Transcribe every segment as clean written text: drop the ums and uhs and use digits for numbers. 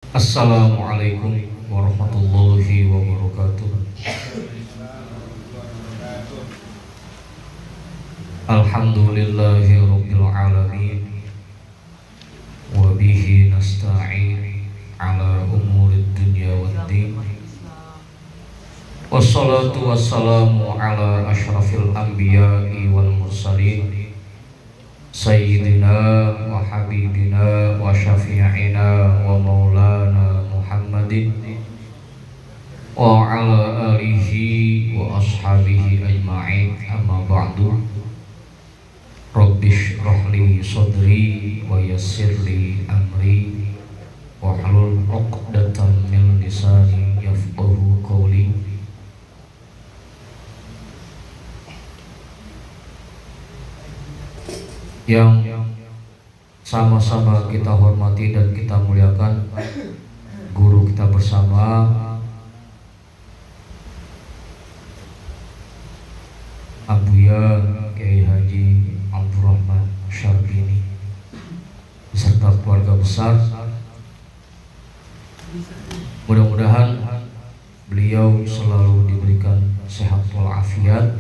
Assalamualaikum warahmatullahi wabarakatuh. Alhamdulillahi rabbil alamin. Wa bihi nasta'in ala umurid dunya waddin. Wassalatu wassalamu ala ashrafil anbiya'i wal mursalin Sayyidina wa habibina wa syafi'ina wa maulana Muhammadin wa ala alihi wa ashabihi ajma'in, amma ba'du. Rabbish rahli sadri wa yassirli amri wa halul 'uqdatam min lisani yafqahu qawli. Yang sama-sama kita hormati dan kita muliakan guru kita bersama, Abuya Kiai Haji Abdurrahman Syarbini beserta keluarga besar. Mudah-mudahan beliau selalu diberikan sehat walafiat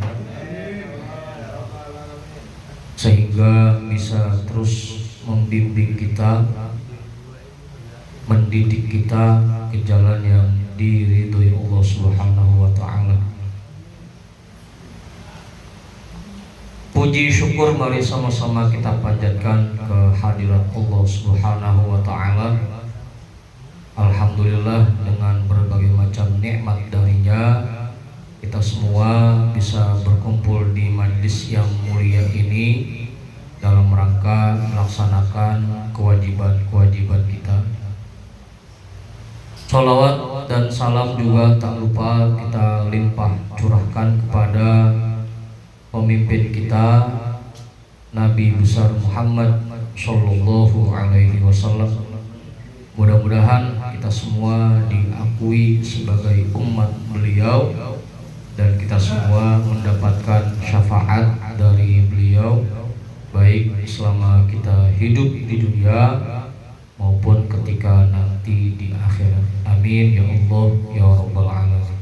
sehingga bisa terus membimbing kita, mendidik kita ke jalan yang diridhoi Allah Subhanahu wa taala. Puji syukur mari sama-sama kita panjatkan ke hadirat Allah Subhanahu wa taala. Alhamdulillah, dengan berbagai macam nikmat darinya kita semua bisa berkumpul di majlis yang mulia ini dalam rangka melaksanakan kewajiban-kewajiban kita. Sholawat dan salam juga tak lupa kita limpah curahkan kepada pemimpin kita, Nabi besar Muhammad Sallallahu Alaihi Wasallam. Mudah-mudahan kita semua diakui sebagai umat beliau dan kita semua mendapatkan syafaat dari beliau, baik selama kita hidup di dunia maupun ketika nanti di akhirat. Amin ya Allah ya Rabbal Alamin.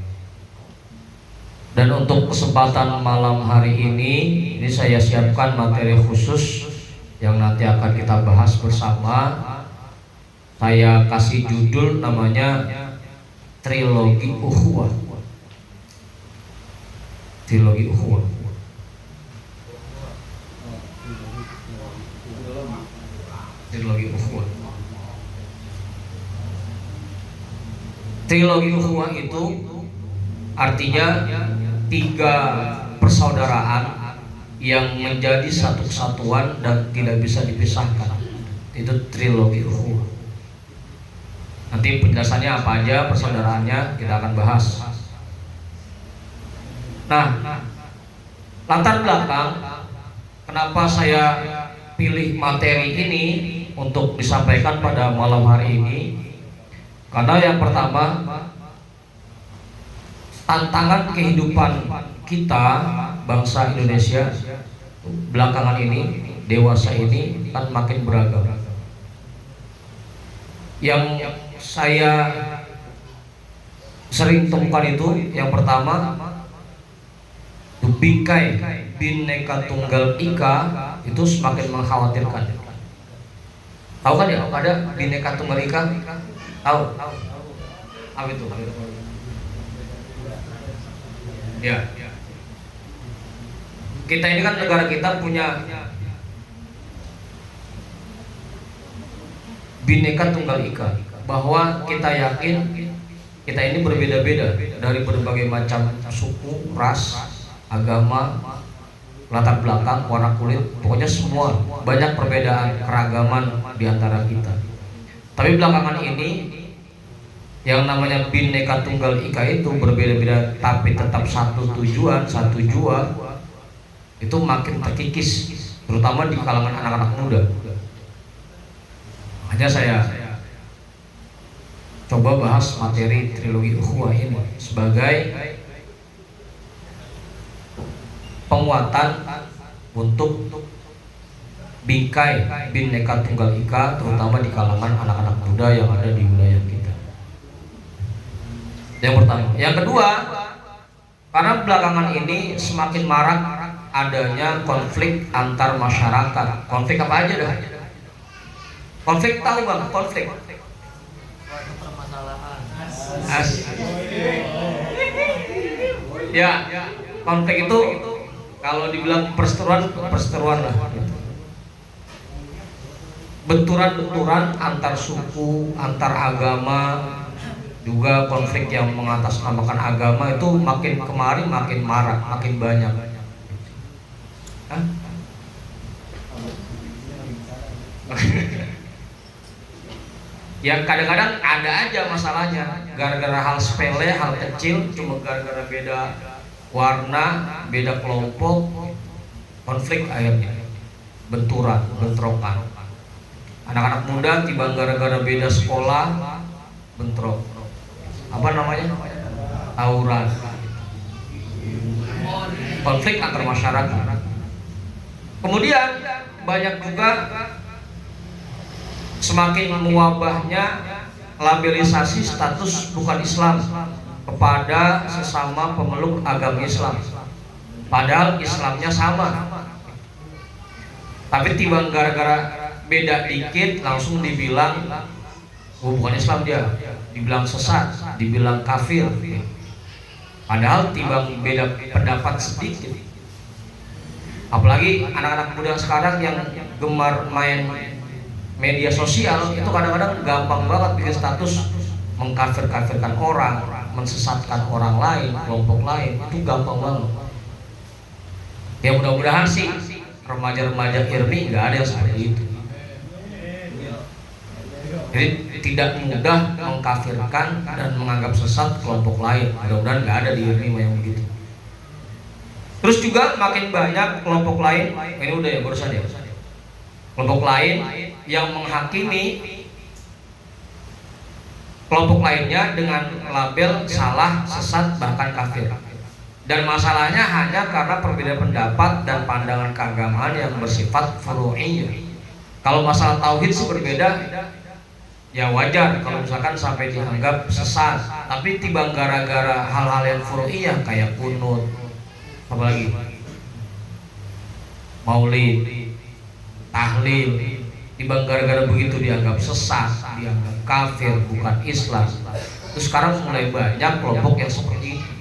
Dan untuk kesempatan malam hari ini saya siapkan materi khusus yang nanti akan kita bahas bersama. Saya kasih judul namanya Trilogi Ukhuwah. Trilogi Ukhuwah. Trilogi Ukhuwah. Trilogi Ukhuwah itu artinya 3 persaudaraan yang menjadi satu kesatuan dan tidak bisa dipisahkan. Itu trilogi ukhuwah. Nanti penjelasannya apa aja persaudaraannya kita akan bahas. Nah, latar belakang kenapa saya pilih materi ini untuk disampaikan pada malam hari ini, karena yang pertama, tantangan kehidupan kita bangsa Indonesia belakangan ini, dewasa ini kan makin beragam. Yang saya sering temukan itu yang pertama, bingkai Bhinneka Tunggal Ika itu semakin mengkhawatirkan. Tahu kan ya, ada Bhinneka Tunggal Ika? Tahu? Apa itu? Ya. Kita ini kan negara kita punya Bhinneka Tunggal Ika, bahwa kita yakin kita ini berbeda-beda dari berbagai macam suku, ras, agama, latar belakang, warna kulit, pokoknya semua banyak perbedaan, keragaman di antara kita. Tapi belakangan ini yang namanya Bhinneka Tunggal Ika itu berbeda-beda tapi tetap satu tujuan, satu jua, itu makin terkikis, terutama di kalangan anak-anak muda. Hanya saya coba bahas materi trilogi ukhuwah ini sebagai penguatan untuk bingkai Bhinneka Tunggal Ika, terutama di kalangan anak-anak muda yang ada di wilayah kita. Yang pertama. Yang kedua, karena belakangan ini semakin marak adanya konflik antar masyarakat. Konflik apa aja dah? Konflik, tahu bang? Konflik. Ya, konflik itu kalau dibilang perseteruan lah. Benturan-benturan antar suku, antar agama, juga konflik yang mengatasnamakan agama itu makin kemari makin marak, makin banyak. Hah? Ya kadang-kadang ada aja masalahnya, gara-gara hal sepele, hal kecil, cuma gara-gara beda warna, beda kelompok, konflik akhirnya, benturan, bentrokan. Anak-anak muda tiba gara-gara beda sekolah, bentrok. Apa namanya? Tawuran. Konflik antar masyarakat. Kemudian banyak juga semakin mewabahnya labelisasi status bukan Islam kepada sesama pemeluk agama Islam, padahal Islamnya sama, tapi tiba gara-gara beda dikit langsung dibilang bukan Islam, dia dibilang sesat, dibilang kafir, padahal tiba beda pendapat sedikit. Apalagi anak-anak muda sekarang yang gemar main media sosial itu kadang-kadang gampang banget bikin status mengkafir-kafirkan orang, mensesatkan orang lain, kelompok lain, itu gampang banget. Ya mudah-mudahan sih remaja-remaja IRMI nggak ada yang seperti itu. Jadi tidak mudah mengkafirkan dan menganggap sesat kelompok lain. Mudah-mudahan nggak ada di IRMI yang begitu. Terus juga makin banyak kelompok lain, ini udah ya barusan ya, kelompok lain yang menghakimi kelompok lainnya dengan label salah, sesat, bahkan kafir. Dan masalahnya hanya karena perbedaan pendapat dan pandangan keagamaan yang bersifat furu'iyah. Kalau masalah tauhid sih berbeda, ya wajar kalau misalkan sampai dianggap sesat. Tapi tiba gara-gara hal-hal yang furu'iyah kayak kunut, apalagi maulid, tahlil, tiba gara-gara begitu dianggap sesat, dianggap kafir, bukan Islam. Terus sekarang mulai banyak kelompok yang seperti itu,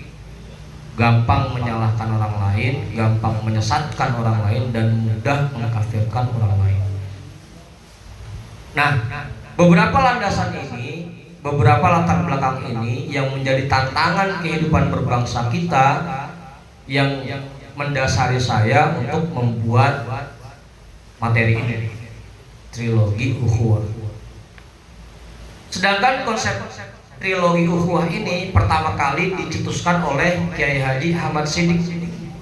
gampang menyalahkan orang lain, gampang menyesatkan orang lain, dan mudah mengkafirkan orang lain. Nah, beberapa landasan ini, beberapa latar belakang ini yang menjadi tantangan kehidupan berbangsa kita, yang mendasari saya untuk membuat materi ini, trilogi ukhuwah. Sedangkan konsep trilogi ukhuwah ini pertama kali dicetuskan oleh Kiai Haji Ahmad Siddiq.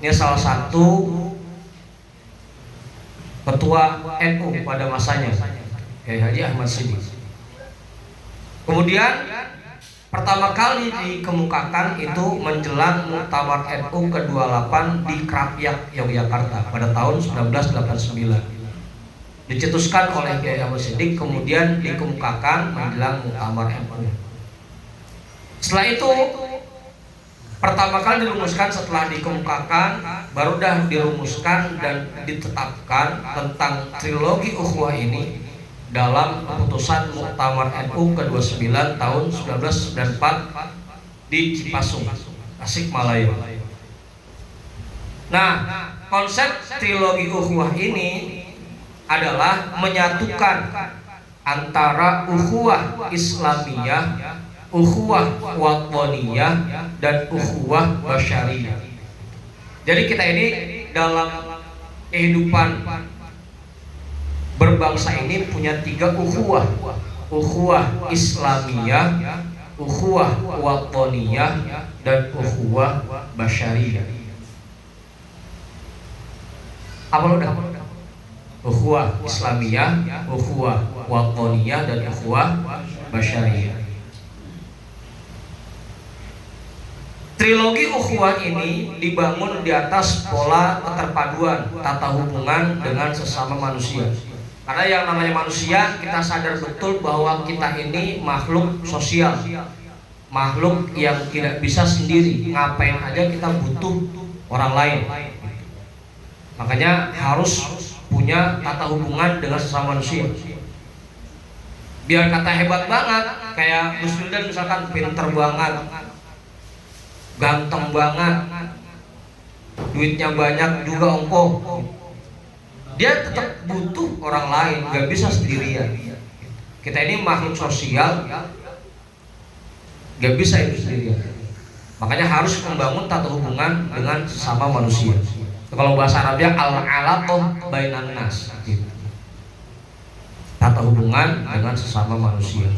Ini salah satu ketua NU pada masanya, Kiai Haji Ahmad Siddiq. Kemudian pertama kali dikemukakan itu menjelang Muktamar NU ke-28 di Krapyak, Yogyakarta pada tahun 1989. Dicetuskan oleh Kiai Ahmad Siddiq, kemudian dikemukakan menjelang Muktamar NU. Setelah itu pertama kali dirumuskan, setelah dikemukakan baru dah dirumuskan dan ditetapkan tentang trilogi ukhuwah ini dalam keputusan Muktamar NU ke-29 tahun 1994 di Cipasung, Tasikmalaya. Nah, konsep trilogi ukhuwah ini adalah menyatukan antara ukhuwah Islamiyah, ukhuwah wathaniyah, dan ukhuwah basyariyah. Jadi kita ini dalam kehidupan berbangsa ini punya tiga ukhuwah: ukhuwah Islamiyah, ukhuwah wathaniyah, dan ukhuwah basyariyah. Apa udah? Ukhuwah Islamiyah, ukhuwah wathaniyah, dan ukhuwah basyariyah. Trilogi ukhuwah ini dibangun di atas pola keterpaduan tata hubungan dengan sesama manusia. Karena yang namanya manusia, kita sadar betul bahwa kita ini makhluk sosial, makhluk yang tidak bisa sendiri. Ngapain aja kita butuh orang lain. Makanya harus punya tata hubungan dengan sesama manusia. Biar kata hebat banget, kayak Gus Wildan misalkan pinter banget, ganteng banget, duitnya banyak juga ongkoh, dia tetap butuh orang lain, nggak bisa sendirian. Kita ini makhluk sosial, nggak bisa itu sendirian. Makanya harus membangun tata hubungan dengan sesama manusia. Kalau bahasa Arabnya al-alaqah bainan nas, gitu. Tata hubungan dengan sesama manusia.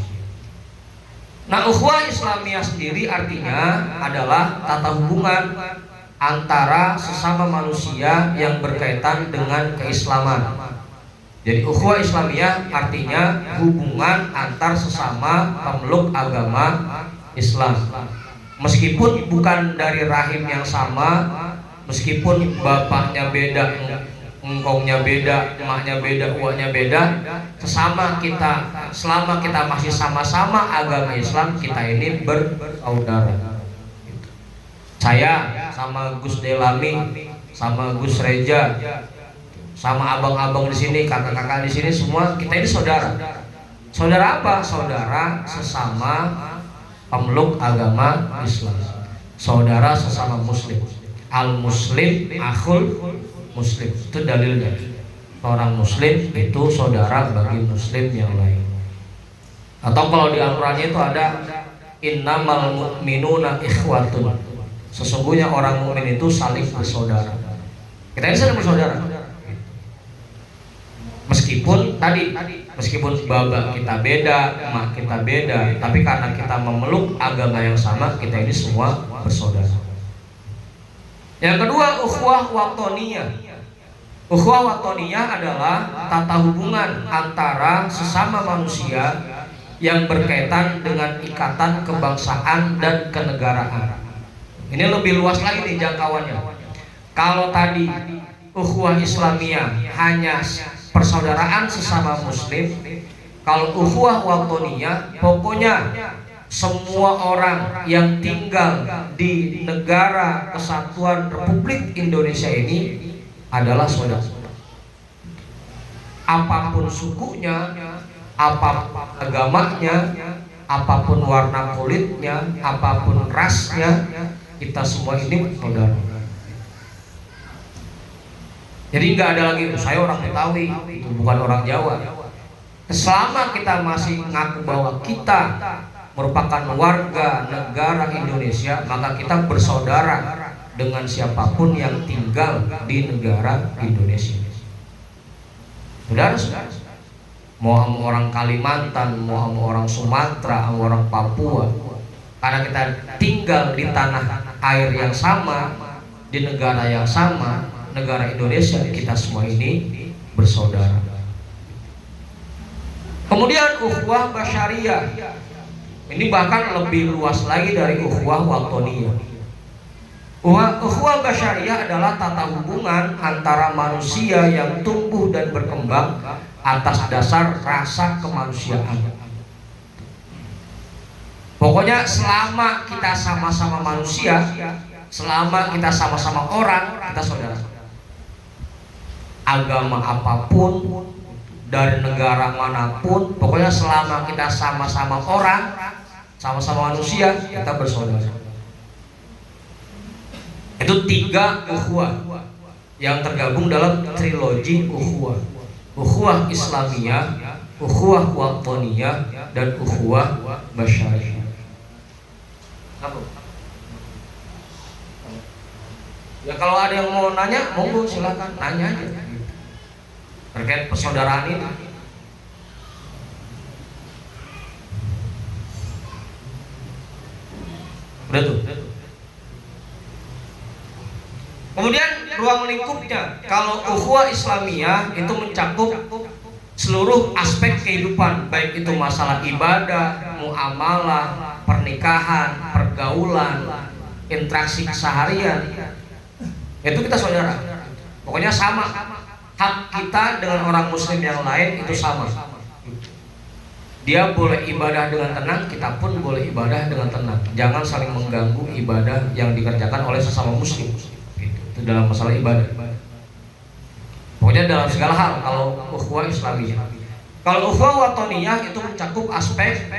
Nah, ukhuwah Islamiyah sendiri artinya adalah tata hubungan antara sesama manusia yang berkaitan dengan keislaman. Jadi ukhuwah Islamiyah artinya hubungan antar sesama pemeluk agama Islam. Meskipun bukan dari rahim yang sama, meskipun bapaknya beda, engkongnya beda, emaknya beda, uaknya beda, sesama kita, selama kita masih sama-sama agama Islam, kita ini bersaudara. Saya sama Gus Delami, sama Gus Reja, sama abang-abang di sini, kakak-kakak di sini, semua kita ini saudara. Saudara apa? Saudara sesama pemeluk agama Islam. Saudara sesama Muslim. Al-Muslim akhul Muslim, itu dalilnya. Orang Muslim itu saudara bagi Muslim yang lain. Atau kalau di Al-Qurannya itu ada innamal mu'minuna ikhwatun. Sesungguhnya orang mukmin itu saling bersaudara. Kita ini saling bersaudara. Meskipun baba kita beda, emak kita beda, tapi karena kita memeluk agama yang sama, kita ini semua bersaudara. Yang kedua, ukhuwah watoniyah. Ukhuwah watoniyah adalah tata hubungan antara sesama manusia yang berkaitan dengan ikatan kebangsaan dan kenegaraan. Ini lebih luas lagi nih jangkauannya. Kalau tadi ukhuwah Islamiyah hanya persaudaraan sesama Muslim, kalau ukhuwah watoniyah pokoknya semua orang yang tinggal di negara Kesatuan Republik Indonesia ini adalah saudara. Apapun sukunya, apapun agamanya, apapun warna kulitnya, apapun rasnya, kita semua ini saudara. Jadi nggak ada lagi saya orang Betawi, itu bukan orang Jawa. Selama kita masih ngaku bahwa kita merupakan warga negara Indonesia, maka kita bersaudara dengan siapapun yang tinggal di negara Indonesia. Saudara, mau sama orang Kalimantan, mau sama orang Sumatera, sama orang Papua, karena kita tinggal di tanah air yang sama, di negara yang sama, negara Indonesia, kita semua ini bersaudara. Kemudian ukhuwah basyariyah, ini bahkan lebih luas lagi dari ukhuwah watoniyah. Ukhuwah basyariyah adalah tata hubungan antara manusia yang tumbuh dan berkembang atas dasar rasa kemanusiaan. Pokoknya selama kita sama-sama manusia, selama kita sama-sama orang, kita saudara. Agama apapun, dari negara manapun, pokoknya selama kita sama-sama orang, sama-sama manusia, kita bersaudara. Itu 3 ukhuwah yang tergabung dalam trilogi ukhuwah. Ukhuwah Islamiyah, ukhuwah watoniyah, dan ukhuwah basyariyah. Ya kalau ada yang mau nanya, monggo silakan nanya aja terkait persaudaraan ini. Udah tuh. Kemudian ruang lingkupnya, kalau ukhuwah Islamiyah itu mencakup seluruh aspek kehidupan, baik itu masalah ibadah, muamalah, pernikahan, pergaulan, interaksi keseharian, itu kita saudara. Pokoknya sama. Hak kita dengan orang Muslim yang lain itu sama. Dia boleh ibadah dengan tenang, kita pun boleh ibadah dengan tenang. Jangan saling mengganggu ibadah yang dikerjakan oleh sesama muslim. Itu dalam masalah ibadah. Pokoknya dalam segala hal. Kalau ukhuwah Islamiyah, kalau ukhuwah watoniyah itu mencakup aspek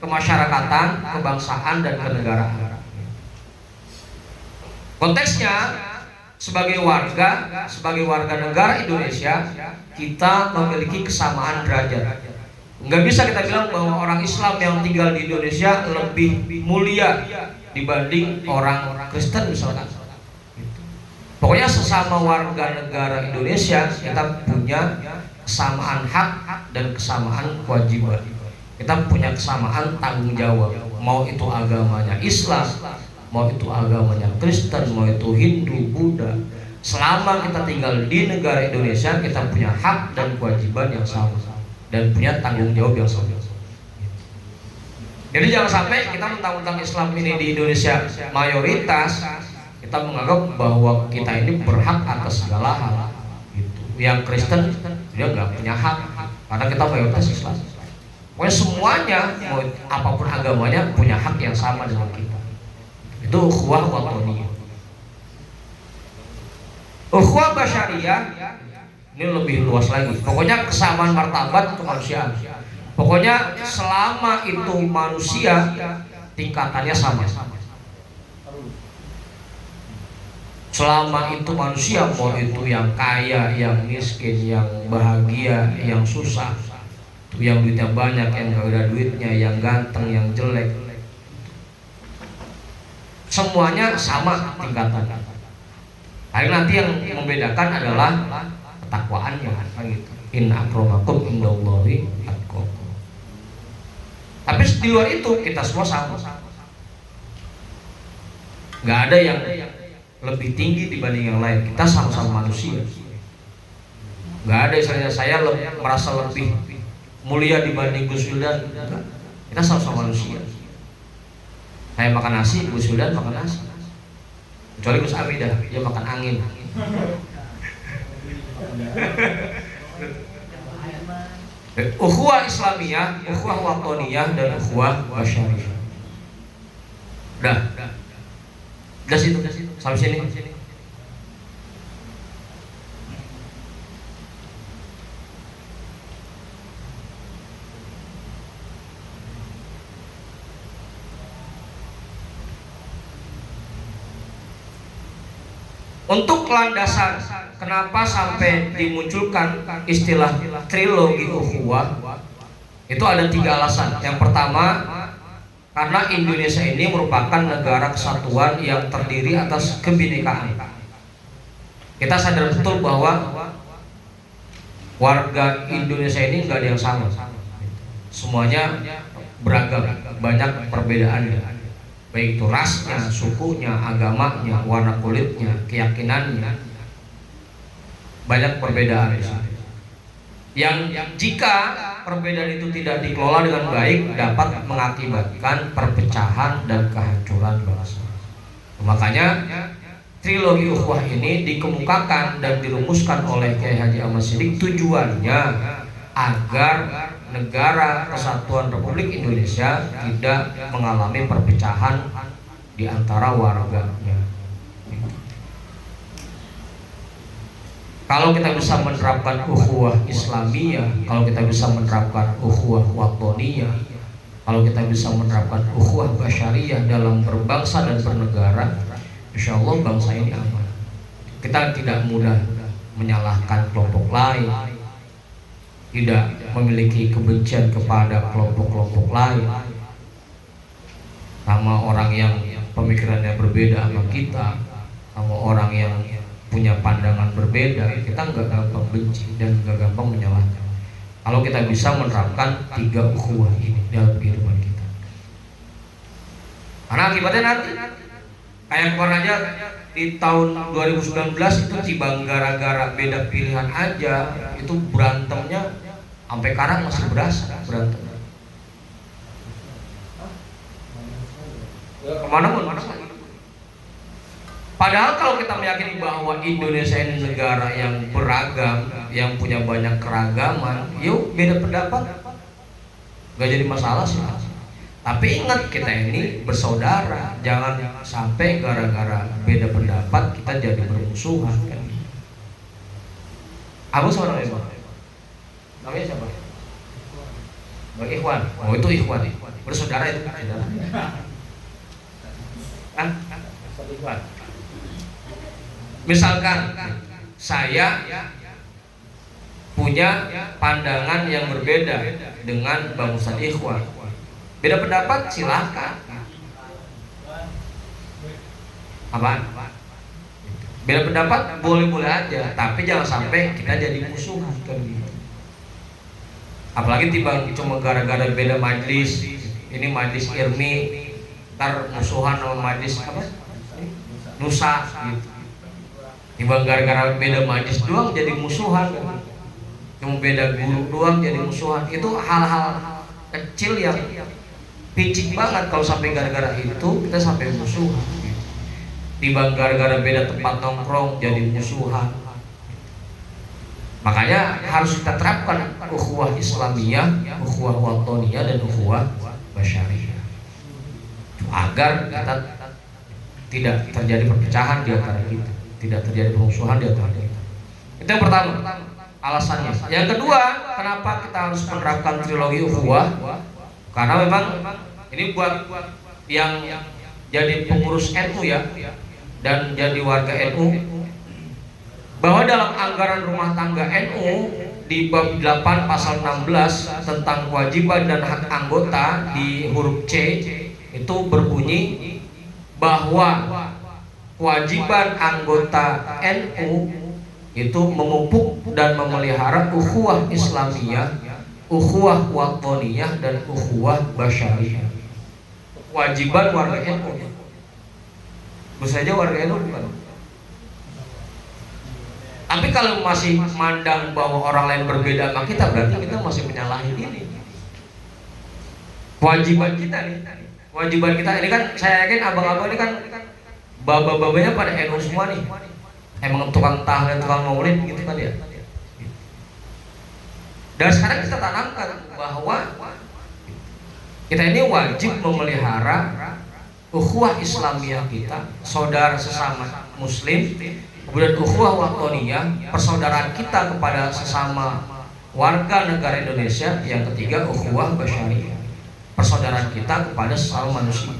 kemasyarakatan, kebangsaan, dan kenegaraan. Konteksnya sebagai warga negara Indonesia, kita memiliki kesamaan derajat. Nggak bisa kita bilang bahwa orang Islam yang tinggal di Indonesia lebih mulia dibanding orang Kristen misalkan. Pokoknya sesama warga negara Indonesia kita punya kesamaan hak dan kesamaan kewajiban. Kita punya kesamaan tanggung jawab. Mau itu agamanya Islam, mau itu agamanya Kristen, mau itu Hindu, Buddha. Selama kita tinggal di negara Indonesia, kita punya hak dan kewajiban yang sama dan punya tanggung jawab yang sama. Jadi jangan sampai kita mentang-mentang Islam ini di Indonesia mayoritas, kita menganggap bahwa kita ini berhak atas segala hal. Gitu. Yang Kristen dia nggak punya hak karena kita mayoritas Islam. Pokoknya semuanya, mau apapun agamanya, punya hak yang sama dengan kita. Itu ukhuwah watoniyah. Ukhuwah basyariyah ini lebih luas lagi. Pokoknya kesamaan martabat kemanusiaan. Pokoknya selama itu manusia, tingkatannya sama. Selama itu manusia, mau itu yang kaya, yang miskin, yang bahagia, yang susah, yang duitnya banyak, yang gak ada duitnya, yang ganteng, yang jelek, semuanya sama tingkatannya. Paling nanti yang membedakan adalah ketakwaannya, gitu. In akramakum indallahi atqakum. Tapi di luar itu kita semua sama. Nggak ada yang lebih tinggi dibanding yang lain. Kita sama-sama manusia. Nggak ada saya merasa lebih mulia dibanding Gus Wildan. Kita sama-sama manusia. Saya makan nasi, Gus Wildan makan nasi. Kecuali Gus Amidah, dia makan angin. Ukhuwah Islamiyah, ukhuwah watoniyah, dan ukhuwah basyariyah. Udah situ, sampai sini. Untuk landasan kenapa sampai dimunculkan istilah trilogi ukhuwah, itu ada 3 alasan. Yang pertama, karena Indonesia ini merupakan negara kesatuan yang terdiri atas kebinekaan. Kita sadar betul bahwa warga Indonesia ini nggak ada yang sama. Semuanya beragam, banyak perbedaannya. Baik itu rasnya, sukunya, agamanya, warna kulitnya, keyakinannya, banyak perbedaan di situ. Yang jika perbedaan itu tidak dikelola dengan baik, dapat mengakibatkan perpecahan dan kehancuran bangsa. Makanya trilogi ukhuwah ini dikemukakan dan dirumuskan oleh Kiai Haji Ahmad Siddiq, tujuannya agar negara kesatuan Republik Indonesia tidak mengalami perpecahan di antara warganya. Kalau kita bisa menerapkan ukhuwah Islamiyah, kalau kita bisa menerapkan ukhuwah watoniyah, kalau kita bisa menerapkan ukhuwah basyariyah dalam berbangsa dan bernegara, insya Allah bangsa ini aman. Kita tidak mudah menyalahkan kelompok lain, tidak memiliki kebencian kepada kelompok-kelompok lain, sama orang yang pemikirannya berbeda sama kita, sama orang yang punya pandangan berbeda, kita nggak gampang benci dan nggak gampang menyalahkan. Kalau kita bisa menerapkan 3 ukhuwah ini dalam kehidupan kita, karena akibatnya nanti kayak kemarin aja di tahun 2019 itu tiba gara-gara beda pilihan aja itu berantemnya sampai sekarang masih berasa berantem. Kemana-mana. Padahal kalau kita meyakini bahwa Indonesia ini negara yang beragam, yang punya banyak keragaman, yuk beda pendapat, nggak jadi masalah sih. Tapi ingat, kita ini bersaudara, jangan sampai gara-gara beda pendapat kita jadi bermusuhan kan. Abu sama namanya siapa? Bang Ikhwan. Oh itu Ikhwan, bersaudara itu saudara. Kan? Ikhwan. Misalkan saya punya pandangan yang berbeda dengan Bang Ustadz Ikhwan, beda pendapat silahkan. Apaan? Beda pendapat boleh-boleh aja, tapi jangan sampai kita jadi musuhan kan gitu. Apalagi timbang cuma gara-gara beda majelis, ini majelis Irmi, ntar musuhan sama majelis apa? Nusa gitu. Timbang gara-gara beda majelis doang jadi musuhan kan. Cuma beda guru doang jadi musuhan. Itu hal-hal kecil yang picik banget kalau sampai gara-gara itu kita sampai musuhan. Timbang gara-gara beda tempat nongkrong jadi musuhan. Makanya harus kita terapkan ukhuwah Islamiyah, ukhuwah watoniyah, dan ukhuwah basyariyah, agar kita tidak terjadi perpecahan di antara kita, tidak terjadi permusuhan di antara kita. Itu yang pertama, alasannya. Yang kedua, kenapa kita harus menerapkan trilogi ukhuwah? Karena memang ini buat yang jadi pengurus NU ya, dan jadi warga NU, bahwa dalam anggaran rumah tangga NU di bab 8 pasal 16 tentang kewajiban dan hak anggota di huruf C itu berbunyi bahwa kewajiban anggota NU itu memupuk dan memelihara ukhuwah Islamiyah, ukhuwah watoniyah, dan ukhuwah basyariyah. Kewajiban warga NU. Bisa saja warga NU bukan. Tapi kalau masih mandang bahwa orang lain berbeda sama kita, berarti kita masih menyalahi ini. Kewajiban kita nih, kewajiban kita ini kan, saya yakin abang-abang ini kan baba-babanya pada NU semua nih. Emang tukang tahlil, tukang maulid gitu kan ya. Dan sekarang kita tanamkan bahwa kita ini wajib memelihara ukhuwah Islamiyah kita, saudara sesama muslim. Kemudian ukhuwah watoniyah, persaudaraan kita kepada sesama warga negara Indonesia. Yang ketiga, ukhuwah basyariyah, persaudaraan kita kepada sesama manusia.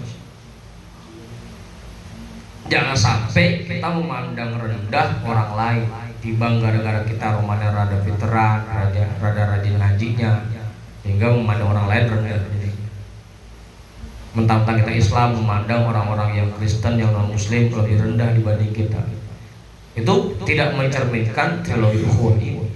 Jangan sampai kita memandang rendah orang lain, timbang gara-gara kita Ramadan rada veteran, rada rajin ngajinya, sehingga memandang orang lain rendah. Jadi mentang-mentang kita Islam, memandang orang-orang yang Kristen, yang non Muslim lebih rendah dibanding kita. Itu tidak mencerminkan trilogi ukhuwah ini.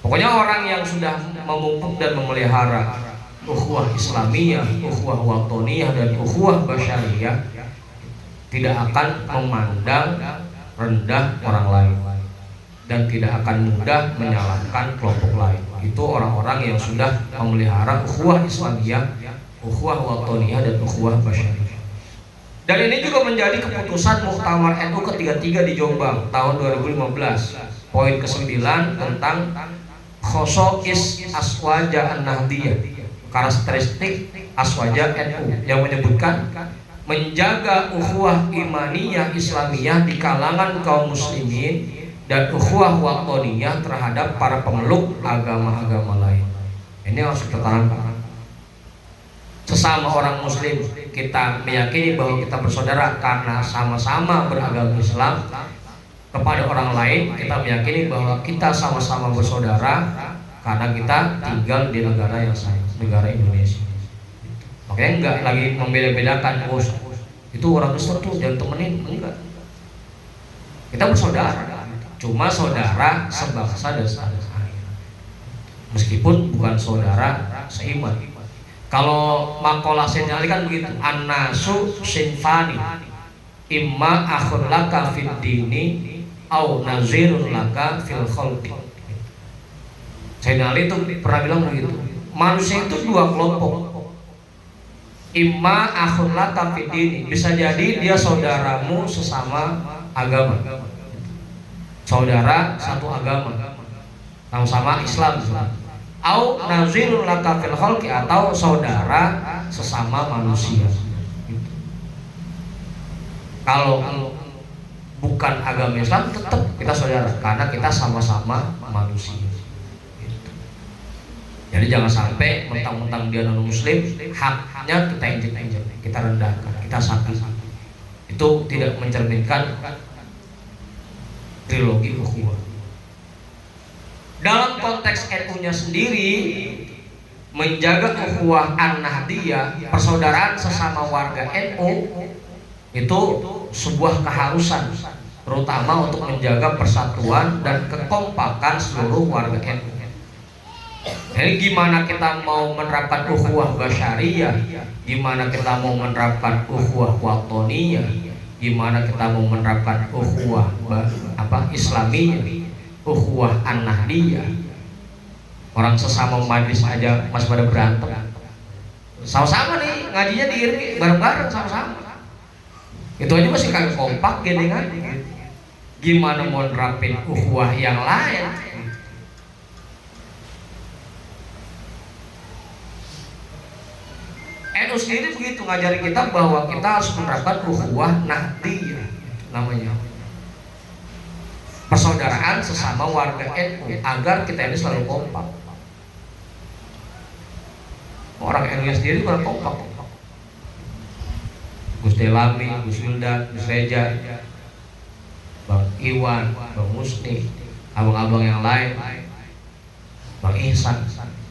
Pokoknya orang yang sudah memupuk dan memelihara ukhuwah Islamiyah, ukhuwah watoniyah, dan ukhuwah basyariyah tidak akan memandang rendah orang lain dan tidak akan mudah menyalahkan kelompok lain. Itu orang-orang yang sudah memelihara ukhuwah Islamiyah, ukhuwah watoniyah, dan ukhuwah basyariyah. Dan ini juga menjadi keputusan Muktamar NU ke-33 di Jombang tahun 2015. Poin ke-9 tentang khosois aswaja an-nahdiyah, karakteristik aswaja NU, yang menyebutkan menjaga ukhuwah imaniyah Islamiyah di kalangan kaum muslimin dan ukhuwah watoniyah terhadap para pemeluk agama-agama lain. Ini harus kita tanamkan. Sesama orang muslim kita meyakini bahwa kita bersaudara karena sama-sama beragama Islam. Kepada orang lain kita meyakini bahwa kita sama-sama bersaudara karena kita tinggal di negara yang sama, negara Indonesia. Makanya enggak lagi membeda-bedakan, oh itu orang Kristen tuh jangan temenin, enggak. Kita bersaudara, cuma saudara sebangsa dan seair, meskipun bukan saudara seiman. Kalau makalah Sayyidina Ali kan begitu, an-nasu sinfani, imma akhun laka fid dini au nazirun laka fil khalqi. Sayyidina Ali itu pernah bilang begitu, manusia itu dua kelompok, imma akhun laka fid dini, bisa jadi dia saudaramu sesama agama, saudara satu agama, sama-sama Islam. au nazirun laka fil khalqi, atau saudara sesama manusia. Gitu. Kalau bukan agama Islam tetap kita saudara karena kita sama-sama manusia. Gitu. Jadi jangan sampai mentang-mentang dia non muslim haknya kita injek-injek, kita rendahkan, kita sakiti. Itu tidak mencerminkan trilogi ukhuwah. Dalam konteks NU-nya sendiri, menjaga ukhuwah an-nahdiyah, persaudaraan sesama warga NU, itu sebuah keharusan, terutama untuk menjaga persatuan dan kekompakan seluruh warga NU. Jadi gimana kita mau menerapkan ukhuwah basyariyah, gimana kita mau menerapkan ukhuwah watoniyah, gimana kita mau menerapkan ukhuwah Islamiyah, ukhuwah an-nahdiyah. Orang sesama majlis aja masih pada berantem. Sama-sama nih ngajinya diiringi bareng-bareng sama-sama. Itu aja masih kagak kompak gini kan. Gimana mau nerapin ukhuwah yang lain? NU sendiri begitu ngajarin kita bahwa kita harus menerapkan ukhuwah nahdiyah namanya. Persaudaraan sesama warga NU agar kita ini selalu kompak. Orang NU sendiri kurang kompak. Gus Delami, Gus Wildan, Gus Reja, Bang Iwan, Bang Musni, abang-abang yang lain, Bang Ihsan.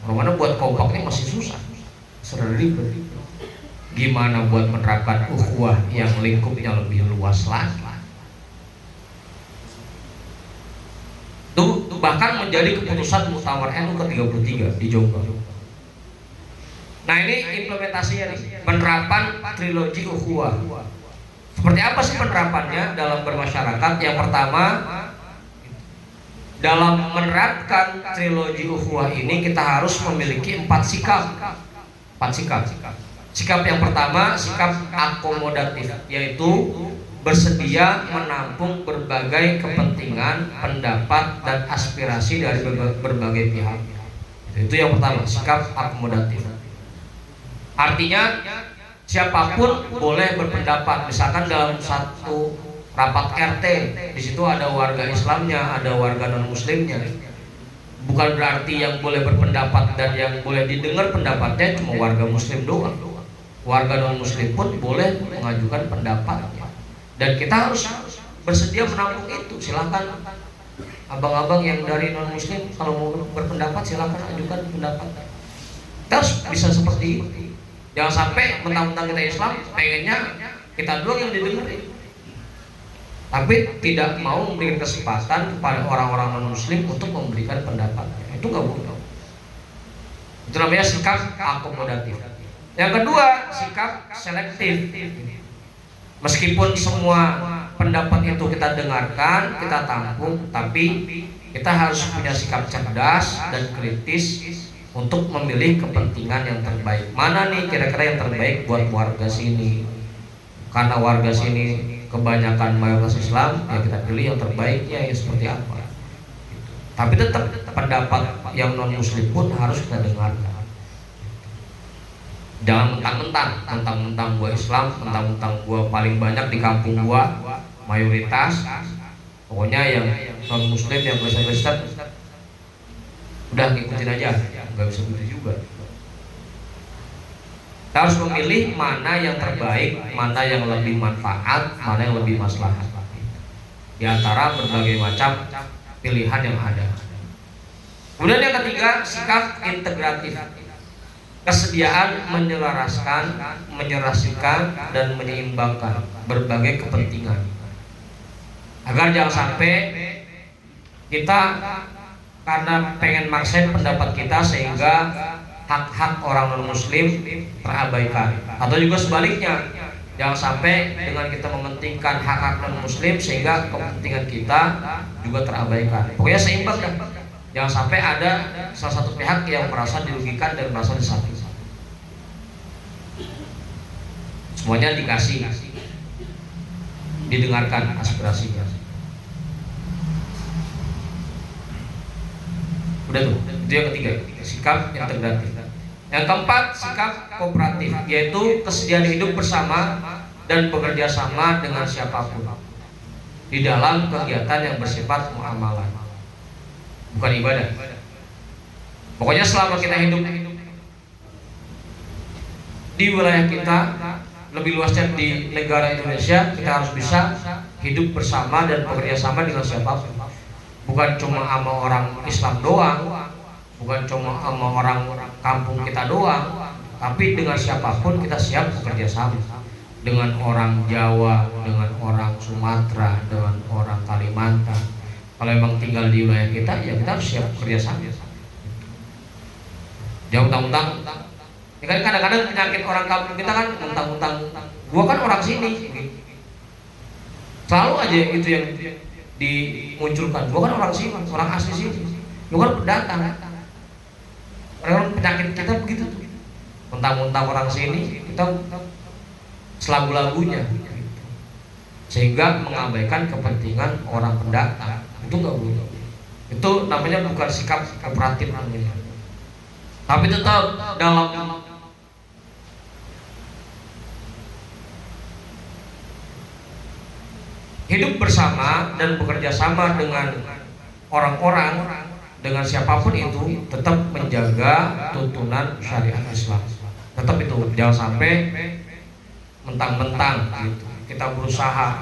Orang-orang buat kompaknya masih susah, sering ribet. Gimana buat menerapkan ukhuwah yang lingkupnya lebih luas lagi? Itu bahkan menjadi keputusan Muktamar NU ke-33 di Jombang. Nah ini implementasinya nih, penerapan trilogi ukhuwah. Seperti apa sih penerapannya dalam bermasyarakat? Yang pertama, dalam menerapkan trilogi ukhuwah ini kita harus memiliki 4 sikap. 4 sikap. Sikap yang pertama, sikap akomodatif, yaitu bersedia menampung berbagai kepentingan, pendapat, dan aspirasi dari berbagai pihak. Itu yang pertama, sikap akomodatif. Artinya siapapun boleh berpendapat. Misalkan dalam satu rapat RT, di situ ada warga Islamnya, ada warga non Muslimnya. Bukan berarti yang boleh berpendapat dan yang boleh didengar pendapatnya cuma warga Muslim doang. Warga non Muslim pun boleh mengajukan pendapatnya. Dan kita harus bersedia menampung itu. Silakan abang-abang yang dari non Muslim kalau mau berpendapat silakan ajukan pendapat. Kita harus bisa seperti itu. Jangan sampai mentang-mentang kita Islam pengennya kita doang yang didengerin, tapi tidak mau memberikan kesempatan kepada orang-orang non Muslim untuk memberikan pendapatnya. Itu nggak boleh. Itu namanya sikap akomodatif. Yang kedua, sikap selektif. Meskipun semua pendapat itu kita dengarkan, kita tampung, tapi kita harus punya sikap cerdas dan kritis untuk memilih kepentingan yang terbaik. Mana nih kira-kira yang terbaik buat warga sini? Karena warga sini kebanyakan mayoritas Islam, ya kita pilih yang terbaiknya ya seperti apa. Tapi tetap pendapat yang non Muslim pun harus kita dengarkan. Jangan mentang-mentang gua Islam, mentang-mentang gua paling banyak di kampung gua, mayoritas, pokoknya yang non Muslim yang Kristen udah ngikutin aja, nggak bisa begitu juga. Kita harus memilih mana yang terbaik, mana yang lebih manfaat, mana yang lebih maslahat di antara berbagai macam pilihan yang ada. Kemudian yang ketiga, sikap integratif. Kesediaan menyelaraskan, menyerasikan, dan menyeimbangkan berbagai kepentingan agar jangan sampai kita karena pengen maksain pendapat kita sehingga hak-hak orang non Muslim terabaikan, atau juga sebaliknya, jangan sampai dengan kita mementingkan hak-hak non Muslim sehingga kepentingan kita juga terabaikan. Pokoknya seimbang dah. Jangan sampai ada salah satu pihak yang merasa dirugikan dan merasa disakiti. Semuanya dikasih, didengarkan aspirasinya. Udah tuh, itu yang ketiga, sikap integratif. Yang keempat, sikap kooperatif, yaitu kesediaan hidup bersama dan bekerja sama dengan siapapun di dalam kegiatan yang bersifat muamalah, bukan ibadah. Pokoknya selama kita hidup di wilayah kita, lebih luasnya di negara Indonesia, kita harus bisa hidup bersama dan bekerja sama dengan siapapun. Bukan cuma sama orang Islam doang, bukan cuma sama orang kampung kita doang, tapi dengan siapapun kita siap bekerja sama. Dengan orang Jawa, dengan orang Sumatera, dengan orang Kalimantan. Kalau emang tinggal di wilayah kita, ya kita harus siap bekerja sama. Jangan utang-utang. Ya kan kadang-kadang penyakit orang kampung kita kan utang-utang. Gua kan orang sini. Selalu aja itu yang dimunculkan. Gua kan orang sini, orang asli sini. Gua kan pendatang. Orang penyakit kita begitu. Mentang-mentang orang sini, kita selagu-lagunya, sehingga mengabaikan kepentingan orang pendatang. Itu nggak boleh. Itu namanya bukan sikap kooperatif namanya. Tapi tetap dalam hidup bersama dan bekerja sama dengan orang-orang, dengan siapapun itu, tetap menjaga tuntunan syariat Islam. Tetap itu, jangan sampai mentang-mentang gitu kita berusaha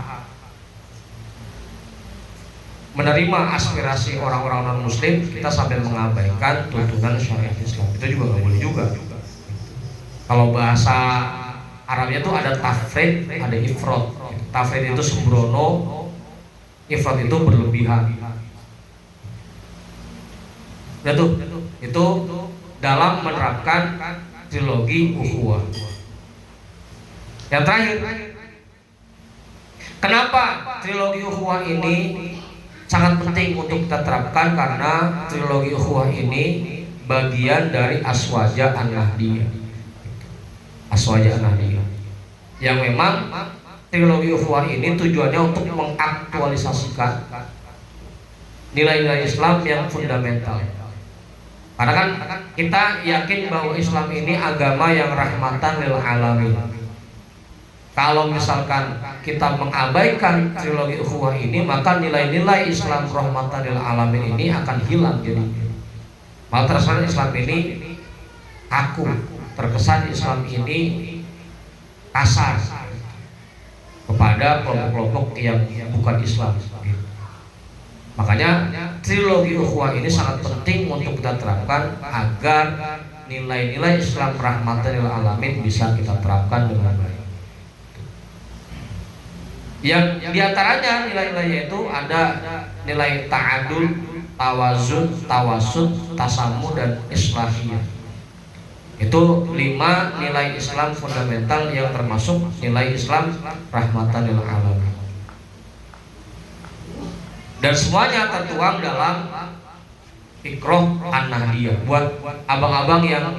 menerima aspirasi orang-orang non muslim, kita sampai mengabaikan tuntunan syariat Islam. Itu juga nggak boleh juga. Kalau bahasa Arabnya tuh ada tafrid, ada ifrad. Tafrid itu sembrono, ifrad itu berlebihan. Itu dalam menerapkan trilogi ukhuwah. Yang terakhir, kenapa trilogi ukhuwah ini sangat penting untuk kita terapkan? Karena trilogi ukhuwah ini bagian dari Aswaja An-Nahdiyah. Aswaja An-Nahdiyah yang memang trilogi ukhuwah ini tujuannya untuk mengaktualisasikan nilai-nilai Islam yang fundamental. Karena kan kita yakin bahwa Islam ini agama yang rahmatan lil alamin. Kalau misalkan kita mengabaikan trilogi ukhuwah ini, maka nilai-nilai Islam rahmatan lil alamin ini akan hilang jadi. Malah terkesan Islam ini kaku, terkesan Islam ini kasar kepada kelompok-kelompok yang bukan Islam. Makanya trilogi ukhuwah ini sangat penting untuk kita terapkan agar nilai-nilai Islam rahmatan lil alamin bisa kita terapkan dengan baik. Yang diantaranya nilai-nilainya itu ada nilai ta'adul, tawazun, tawasud, tasamu, dan islahiyah. Itu 5 nilai Islam fundamental yang termasuk nilai Islam rahmatan lil alamin. Dan semuanya tertuang dalam Fikroh An-Nahdiyah. Buat abang-abang yang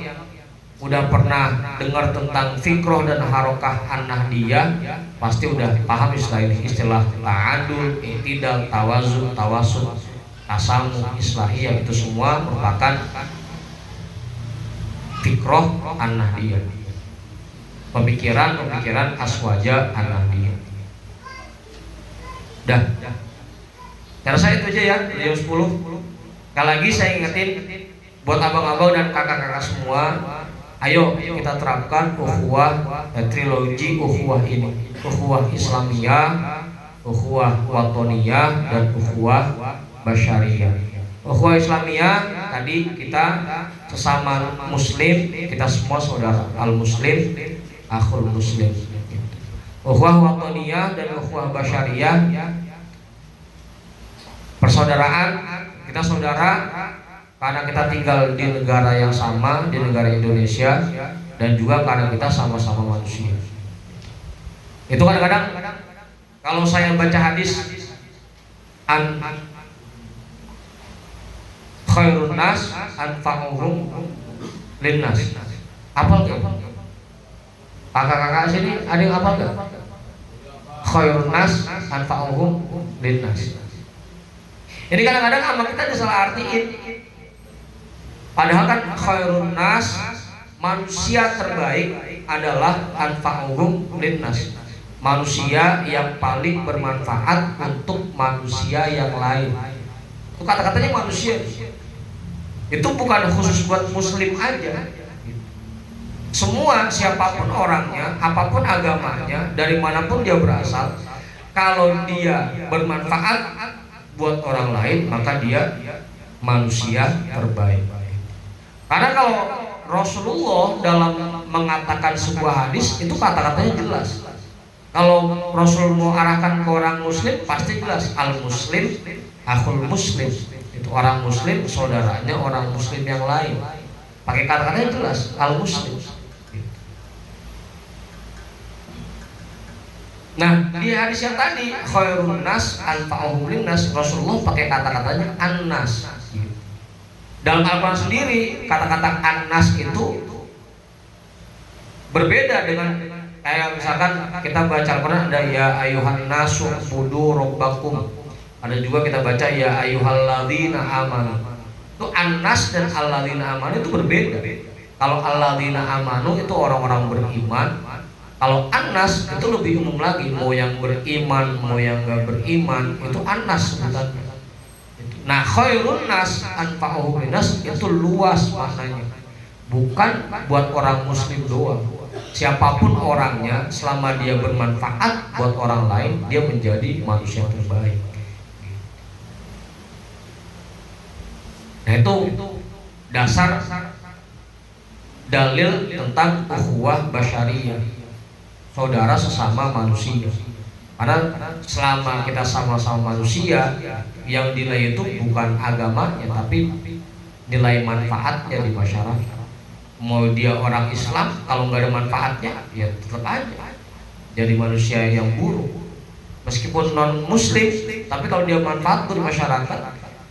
udah pernah dengar tentang fikroh dan harokah An-Nahdiyah, pasti udah paham istilah ini, istilah ta'adul, i'tidal, tawazun, tawasud, tasamu, islahiyah. Itu semua merupakan fikroh An-Nahdiyah, pemikiran Aswaja An-Nahdiyah. Dah, cara saya itu aja ya, jam 10. Sekali lagi saya ingetin buat abang-abang dan kakak-kakak semua, ayo kita terapkan ukhuwah, trilogi ukhuwah ini, ukhuwah Islamiyah, ukhuwah Watoniyah, dan ukhuwah Basyariyah. Ukhuwah Islamiyah tadi kita sesama muslim, kita semua saudara, al muslim akhul muslim. Ukhuwah Watoniyah dan ukhuwah Basyariyah, persaudaraan, kita saudara karena kita tinggal di negara yang sama, di negara Indonesia, dan juga karena kita sama-sama manusia. Itu kadang-kadang kalau saya baca hadis khairun nas anfa'uhum linnas, hafal nggak? Kakak-kakak sini ada yang hafal nggak? Khairun nas anfa'uhum linnas. Ini kadang-kadang sama kita disalah artiin. Padahal kan khairun nas, manusia terbaik adalah anfa'uhum linnas, manusia yang paling bermanfaat untuk manusia yang lain. Itu kata-katanya manusia. Itu bukan khusus buat muslim aja. Semua, siapapun orangnya, apapun agamanya, dari manapun dia berasal, kalau dia bermanfaat buat orang lain, maka dia manusia terbaik. Karena kalau Rasulullah dalam mengatakan sebuah hadis itu kata-katanya jelas. Kalau Rasul mau arahkan ke orang muslim pasti jelas, al muslim akhul muslim. Itu orang muslim saudaranya orang muslim yang lain. Pakai kata-katanya jelas, al muslim. Nah, di hadis yang tadi khairun nas anfa'uhum linnas, Rasulullah pakai kata-katanya annas. Dalam Al-Quran sendiri kata-kata annas itu berbeda dengan kayak misalkan kita baca Al-Quran ada ya ayuhan nasu budu robbakum, ada juga kita baca ya ayyuhalladzina amanu. Itu annas dan alladzina amanu itu berbeda. Kalau alladzina amanu itu orang-orang beriman, kalau annas itu lebih umum lagi, mau yang beriman mau yang gak beriman itu annas sebutannya. Nah, khairun nas anfa'uhum linnas itu luas maknanya. Bukan buat orang muslim doang. Siapapun orangnya, selama dia bermanfaat buat orang lain, dia menjadi manusia terbaik. Nah, itu dasar dalil tentang ukhuwah basyariyah, saudara sesama manusia. Karena selama kita sama-sama manusia, yang nilai itu bukan agamanya, tapi nilai manfaatnya di masyarakat. Mau dia orang Islam, kalau nggak ada manfaatnya, ya tetap aja jadi manusia yang buruk. Meskipun non Muslim, tapi kalau dia manfaat di masyarakat,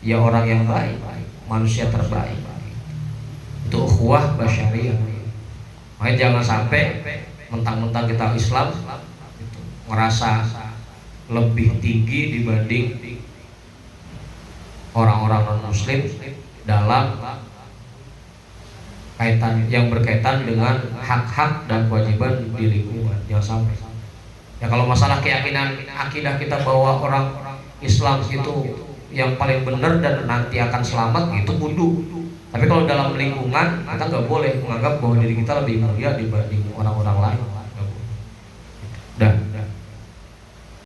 ya orang yang baik, manusia terbaik. Itu ukhuwah basyariyah. Makanya jangan sampai mentang-mentang kita Islam merasa lebih tinggi dibanding orang-orang non-muslim dalam kaitan yang berkaitan dengan hak-hak dan kewajiban di lingkungan. Jangan sampai. Ya kalau masalah keyakinan akidah kita bahwa orang Islam itu yang paling benar dan nanti akan selamat, itu bodoh. Tapi kalau dalam lingkungan kita nggak boleh menganggap bahwa diri kita lebih mulia dibanding orang-orang lain.